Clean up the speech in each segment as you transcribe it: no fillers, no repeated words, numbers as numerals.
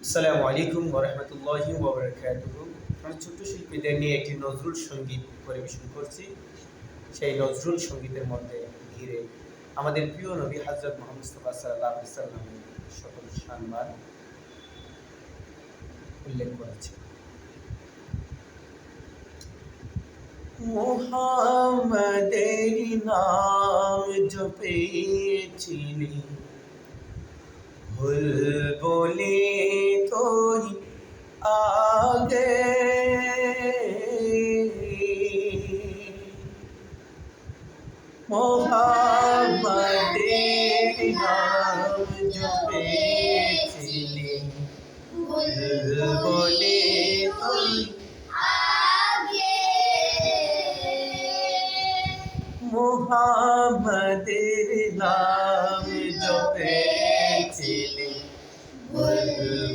আসসালামু আলাইকুম ওয়া রাহমাতুল্লাহি ওয়া বারাকাতুহু। আমরা ছোট্ট শিল্পীদের নিয়ে একটি নজরুল সঙ্গীত পরিবেশন করছি। সেই নজরুল সঙ্গীতের মধ্যে ঘিরে আমাদের প্রিয় নবী হযরত মুহাম্মদ মুস্তাফা সাল্লাল্লাহু আলাইহি ওয়াসাল্লামের সকল সম্মান উল্লেখ করেছে। মুহাম্মাদের নাম জপেছিলি ভুল বলে তোর আগে মোহাম্মদের নাম জপেছিলি ভুল বলে তোর মোহাম্মদের নাম জপেছিলি ভুল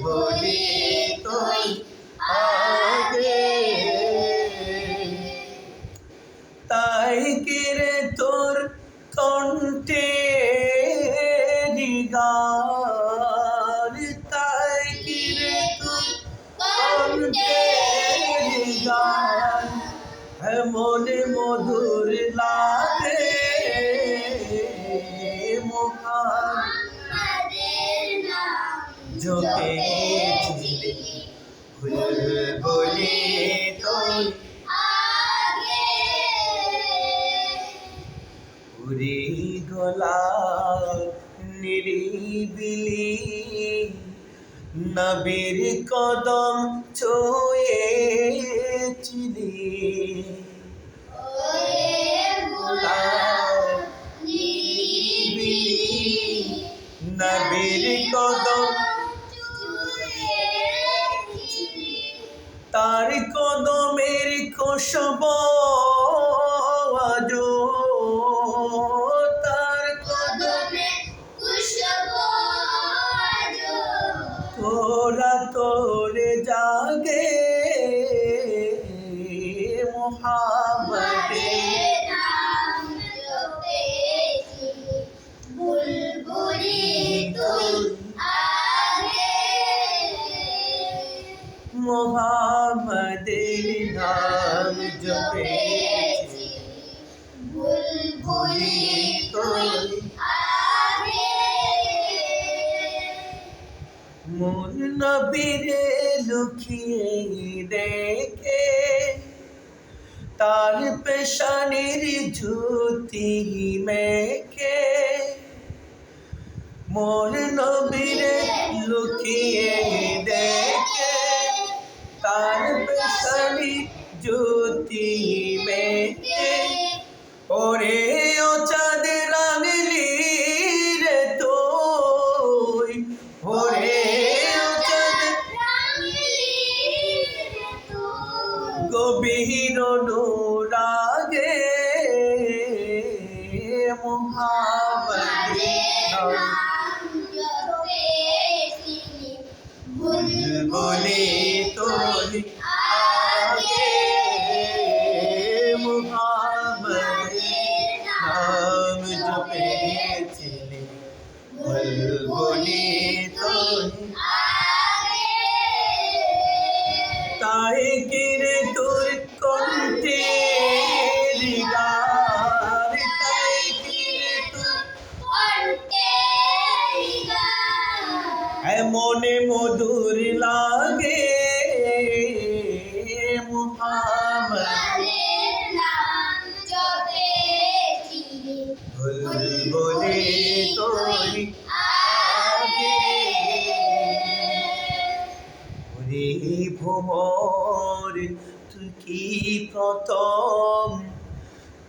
বলে তোর আগে তাই কিরে তোর কণ্ঠে গান তাই কিরে তোর কণ্ঠে গান মনে মধুর লাগে মুহাম্মাদের নাম জপেছিলি ভুল বলে তোর আগে উড়ি গলা নিরিবিলি নবীর কদম ছুঁয়েছিলি নবীর কদম তার কদমের খুশবু আজো তার কদমের খুশবু আজো তোরা তোরে জাগে মুহাম্মাদের নাম জপেছিলি বুলবুলি তোর আগে মুহাম্মাদের নাম জপেছিলি বুলবুলি তোর আগে মন নবীরে লুকিয়ে দেখে তার পেশানির জ্যোতি মেখে মোর নবীরে লুকিয়ে দেখে তার পেশানির জ্যোতি মেখে ওরে ও চাঁদ রাঙলি রে তুই ওরে ও চাঁদ রাঙলি রে তুই গভীর অনুরাগে মুহাম্মাদের নাম জপেছিলি ভুল বলে তোর আগে মুহাম্মাদের নাম জপেছিলি ভুল বলে তোর আগে তাই কিরে তোর কণ্ঠে গান তাই কিরে তোর কণ্ঠে গান মনে মধুর লাগে মুহাম্মাদের নাম জপেছিলি ভুল বলে তোর আগে ওরে ভোমর তুই কি প্রথম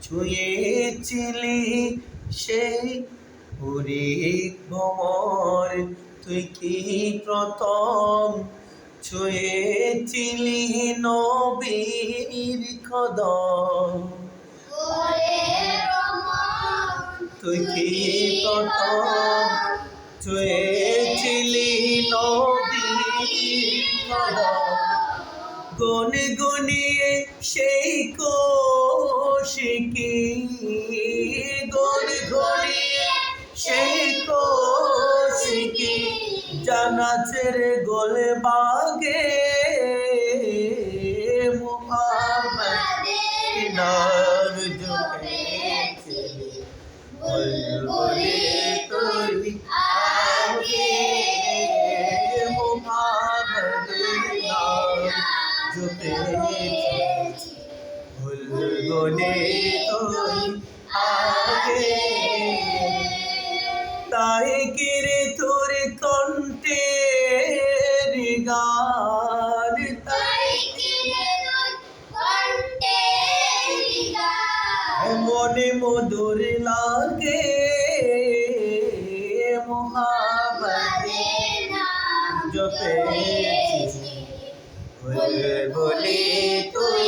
ছুঁয়েছিলি সেই ওরে ভোমর তুই কি প্রথম ছুঁয়েছিলি নবীর কদম তুই কি প্রথম ছুঁয়েছিলি নবীর কদম গুনগুনিয়ে সেই কোশিকি গুনগুনিয়ে সেই কোশিকি জানা ছেড়ে গোলে বাগে মুহাম্মাদের নাম জপেছি বুলবুলি তুই আগে মুহাম্মাদের নাম জপেছি বুলবুলি তুই আগে তাই কিরে তোর কণ্ঠের গান তাই মনে মধুর লাগে মুহাম্মাদের নাম জপেছি বুলবুলি তুই